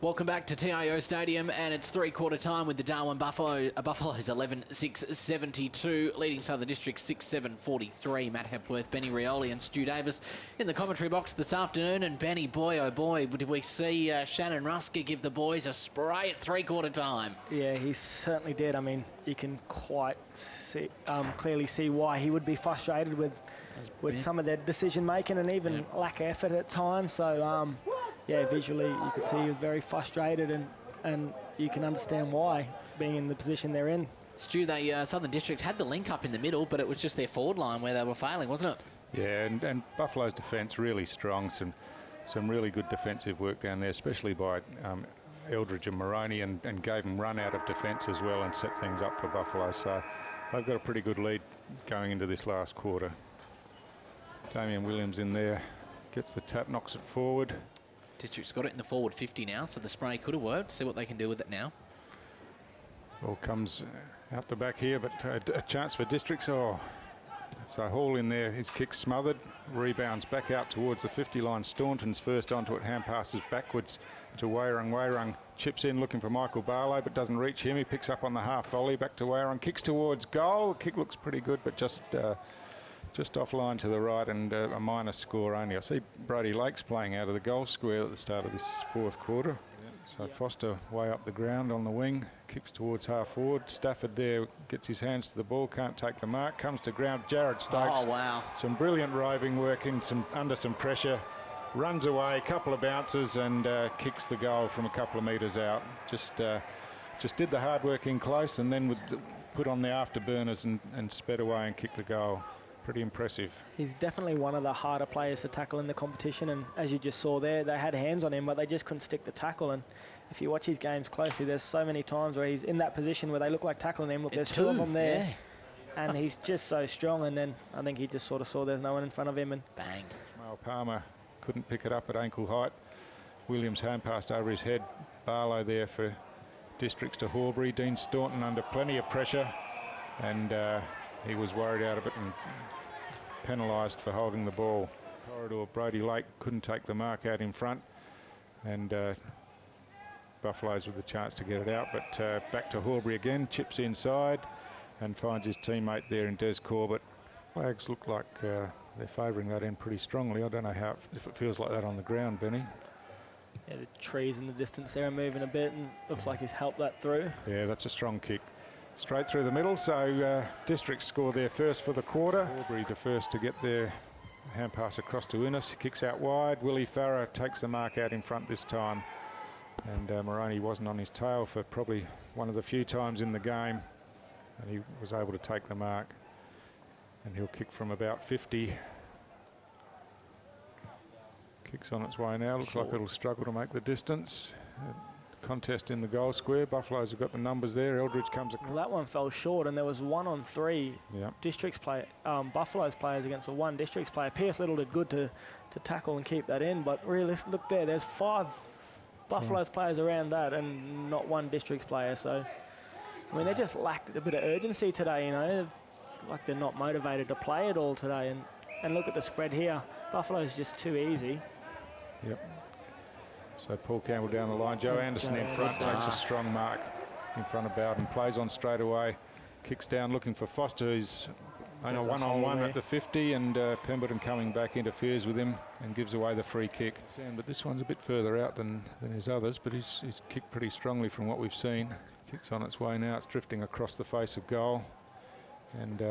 Welcome back to TIO Stadium, and it's three-quarter time with the Darwin Buffaloes 11-6-72, leading Southern District 6-7-43. Matt Hepworth, Benny Rioli and Stu Davis in the commentary box this afternoon. And Benny, boy oh boy, did we see Shannon Rusker give the boys a spray at three-quarter time. Yeah, he certainly did. I mean, you can quite clearly see why he would be frustrated with some of their decision-making and even lack of effort at times. So, yeah, visually you could see he was very frustrated, and you can understand why, being in the position they're in. Stu, Southern Districts had the link up in the middle, but it was just their forward line where they were failing, wasn't it? Yeah, and Buffalo's defence really strong. Some really good defensive work down there, especially by Eldridge and Moroney, and gave them run out of defence as well and set things up for Buffalo. So they've got a pretty good lead going into this last quarter. Damien Williams in there, gets the tap, knocks it forward. District's got it in the forward 50 now, so the spray could have worked. See what they can do with it now. Ball comes out the back here, but a chance for Districts. Oh, so Hall in there, his kick smothered, rebounds back out towards the 50 line. Staunton's first onto it, hand passes backwards to Wairung. Wairung chips in looking for Michael Barlow, but doesn't reach him. He picks up on the half volley, back to Wairung, kicks towards goal. Kick looks pretty good, but just offline to the right, and a minor score only. I see Brody Lakes playing out of the goal square at the start of this fourth quarter. So Foster way up the ground on the wing, kicks towards half forward. Stafford there gets his hands to the ball, can't take the mark, comes to ground. Jared Stokes. Oh, wow. Some brilliant roving work under some pressure. Runs away, a couple of bounces, and kicks the goal from a couple of metres out. Just did the hard work in close, and then put on the afterburners and sped away and kicked the goal. Pretty impressive. He's definitely one of the harder players to tackle in the competition, and as you just saw there, they had hands on him, but they just couldn't stick the tackle. And if you watch his games closely, there's so many times where he's in that position where they look like tackling him. Look, there's two of them there, yeah. And he's just so strong. And then I think he just sort of saw there's no one in front of him, and bang. Mal Palmer couldn't pick it up at ankle height. Williams hand passed over his head. Barlow there for Districts to Horbury. Dean Staunton under plenty of pressure, and he was worried out of it and penalised for holding the ball. Corridor, Brody Lake couldn't take the mark out in front, and Buffaloes with the chance to get it out, but back to Horbury again, chips inside and finds his teammate there in Des Corbett. Flags look like they're favouring that end pretty strongly. I don't know if it feels like that on the ground, Benny. Yeah, the trees in the distance there are moving a bit, and looks like he's helped that through. Yeah, that's a strong kick. Straight through the middle, so Districts score their first for the quarter. Horbury the first to get their hand pass across to Innes, kicks out wide. Willie Farrer takes the mark out in front this time, and Moroney wasn't on his tail for probably one of the few times in the game, and he was able to take the mark, and he'll kick from about 50. Kicks on its way now, looks like it'll struggle to make the distance. Contest in the goal square. Buffaloes have got the numbers there. Eldridge comes across. Well, that one fell short, and there was 1-on-3 Districts play, Buffaloes players against a one Districts player. Pierce Little did good to tackle and keep that in, but really, look there. There's 5 Buffaloes players around that, and not one Districts player. So, I mean, they just lacked a bit of urgency today. You know, like they're not motivated to play at all today. And look at the spread here. Buffalo's just too easy. Yep. So Paul Campbell down the line. Joe Anderson in front, takes a strong mark in front of Bowden, plays on straight away, kicks down looking for Foster, who's on a one-on-one at the 50, and Pemberton coming back interferes with him and gives away the free kick. But this one's a bit further out than his others, but he's kicked pretty strongly from what we've seen. Kicks on its way now, it's drifting across the face of goal, and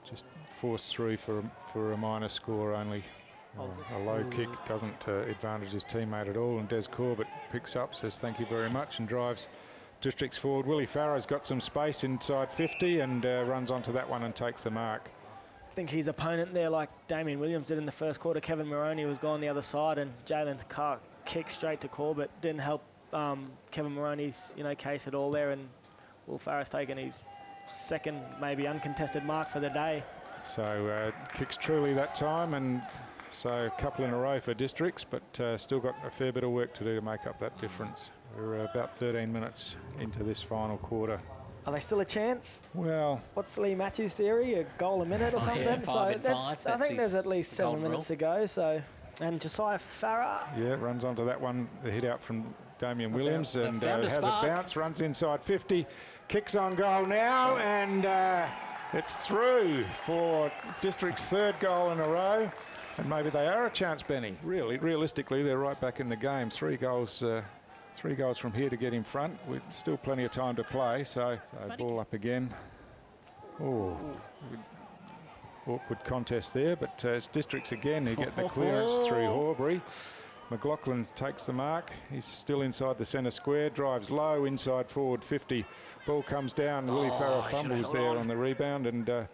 just forced through for a minor score only. A low kick doesn't advantage his teammate at all, and Des Corbett picks up, says thank you very much, and drives Districts forward. Willie Farrow's got some space inside 50 and runs onto that one and takes the mark. I think his opponent there, like Damien Williams did in the first quarter, Kevin Moroney was gone the other side, and Jalen Clark kicked straight to Corbett. Didn't help Kevin Moroney's case at all there, and Will Farrow's taken his second, maybe uncontested mark for the day. So kicks truly that time, and so a couple in a row for Districts, but still got a fair bit of work to do to make up that difference. We're about 13 minutes into this final quarter. Are they still a chance? Well, what's Lee Matthews' theory? A goal a minute or something? Yeah, 5 and 5. I think there's at least 7 minutes to go. So, and Josiah Farrer. Yeah, runs onto that one. The hit out from Damien Williams, and found a has a spark. bounce, runs inside 50, kicks on goal now, and it's through for District's third goal in a row. And maybe they are a chance, Benny. Realistically, they're right back in the game. 3 goals from here to get in front. With still plenty of time to play. So ball up again. Oh, awkward contest there, but it's Districts again who get the clearance through Horbury. McLaughlin takes the mark. He's still inside the centre square, drives low inside forward 50. Ball comes down. Willie Farrell fumbles there on the rebound, and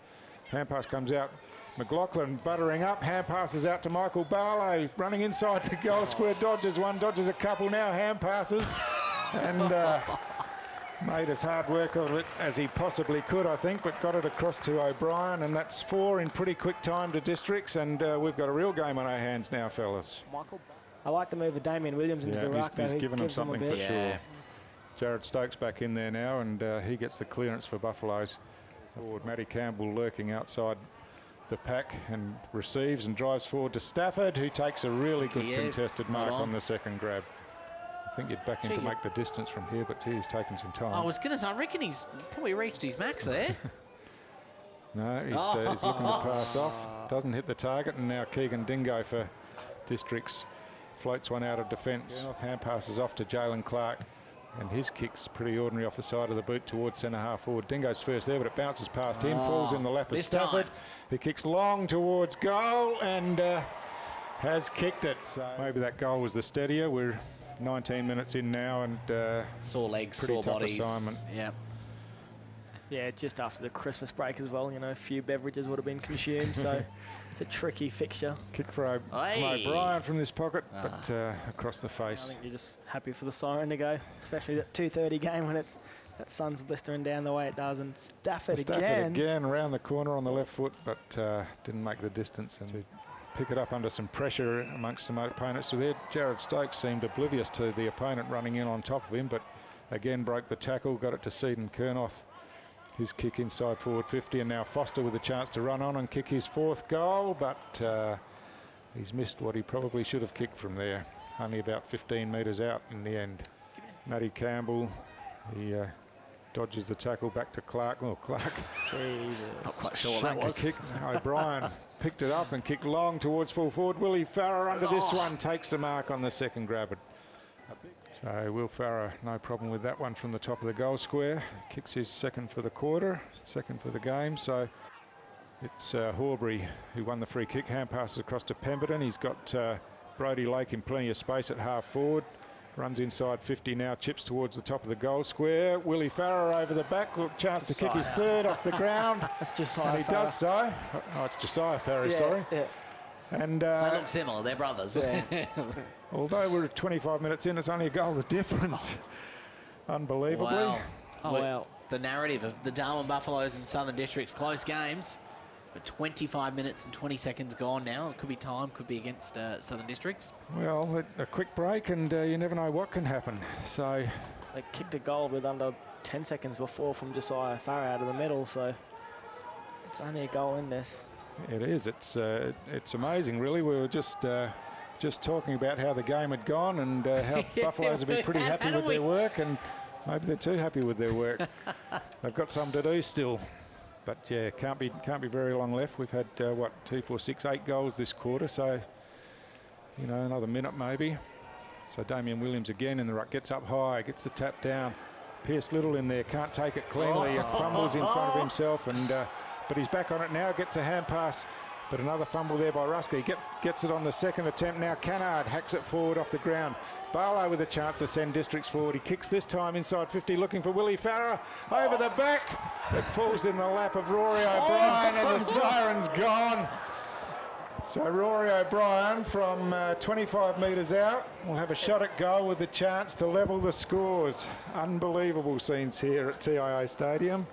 hand pass comes out. McLaughlin buttering up, hand passes out to Michael Barlow, running inside the goal square, dodges one, dodges a couple now, hand passes, and made as hard work of it as he possibly could, I think, but got it across to O'Brien, and that's 4 in pretty quick time to Districts, and we've got a real game on our hands now, fellas. I like the move of Damien Williams into the ruck. He's given him gives them a something for bit. sure. Jared Stokes back in there now, and he gets the clearance for Buffaloes. Forward, Matty Campbell lurking outside the pack and receives and drives forward to Stafford, who takes a really good contested mark on the second grab. I think you'd back him to make the distance from here, but he's taken some time. I was going to say, I reckon he's probably reached his max there. No, he's looking to pass off. Doesn't hit the target, and now Keegan Dingo for Districts floats one out of defence. Hand passes off to Jalen Clark, and his kick's pretty ordinary off the side of the boot towards centre half forward. Dingo's first there, but it bounces past him, falls in the lap of Stafford. He kicks long towards goal and has kicked it. So maybe that goal was the steadier. We're 19 minutes in now, and sore legs, pretty sore tough bodies. assignment. Yeah, just after the Christmas break as well, you know, a few beverages would have been consumed, so it's a tricky fixture. Kick from O'Brien from this pocket, but across the face. I think you're just happy for the siren to go, especially that 2:30 game when it's that sun's blistering down the way it does, and Stafford again around the corner on the left foot, but didn't make the distance and to pick it up under some pressure amongst some opponents. So there, Jared Stokes seemed oblivious to the opponent running in on top of him, but again broke the tackle, got it to Seaton Kernoth. His kick inside forward 50, and now Foster with a chance to run on and kick his 4th goal, but he's missed what he probably should have kicked from there. Only about 15 metres out in the end. Matty Campbell, he dodges the tackle back to Clark. Oh, Clark. Jesus. Not quite sure what that was. Kick. O'Brien picked it up and kicked long towards full forward. Willie Farrer under this one takes the mark on the second grab. So Will Farrer, no problem with that one from the top of the goal square. Kicks his 2nd for the quarter, 2nd for the game. So it's Horbury who won the free kick. Hand passes across to Pemberton. He's got Brody Lake in plenty of space at half forward. Runs inside 50 now, chips towards the top of the goal square. Willie Farrer over the back, chance to kick his 3rd off the ground. That's Josiah He does so. Oh, it's Josiah Farrer, sorry. Yeah. And they look similar, they're brothers. although we're 25 minutes in, it's only a goal of difference. Unbelievably. Wow. Wow. The narrative of the Darwin Buffaloes and Southern Districts close games. But 25 minutes and 20 seconds gone now. It could be time, could be against Southern Districts. Well, a quick break, and you never know what can happen. So they kicked a goal with under 10 seconds before from Josiah Farrer out of the middle, so it's only a goal in this. It is. It's amazing, really. We were just talking about how the game had gone and how Buffaloes have been pretty happy with their work, and maybe they're too happy with their work. They've got some to do still. But yeah, can't be very long left. We've had 2, 4, 6, 8 goals this quarter, so you know, another minute maybe. So Damien Williams again in the ruck, gets up high, gets the tap down. Pierce Little in there, can't take it cleanly. Fumbles in front of himself, and but he's back on it now. Gets a hand pass, but another fumble there by Rusky. Gets it on the 2nd attempt now. Cannard hacks it forward off the ground. Barlow with a chance to send Districts forward. He kicks this time inside 50, looking for Willie Farrer. Over the back. It falls in the lap of Rory O'Brien, and the siren's gone. So Rory O'Brien from 25 metres out will have a shot at goal with the chance to level the scores. Unbelievable scenes here at TIO Stadium.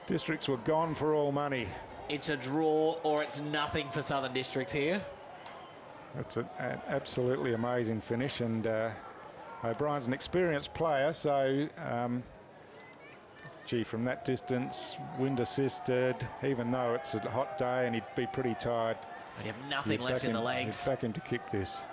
Districts were gone for all money. It's a draw or it's nothing for Southern Districts here. That's an absolutely amazing finish, and O'Brien's an experienced player, so from that distance, wind assisted, even though it's a hot day and he'd be pretty tired. But you have nothing left in the legs. You'd back him to kick this.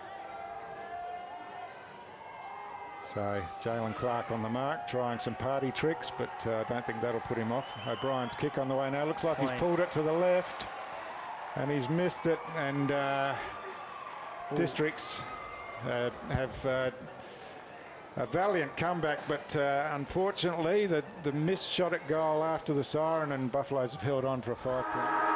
So Jalen Clark on the mark, trying some party tricks, but I don't think that'll put him off. O'Brien's kick on the way now. Looks like he's pulled it to the left, and he's missed it. And Districts have a valiant comeback, but unfortunately the missed shot at goal after the siren, and Buffaloes have held on for a 5-point.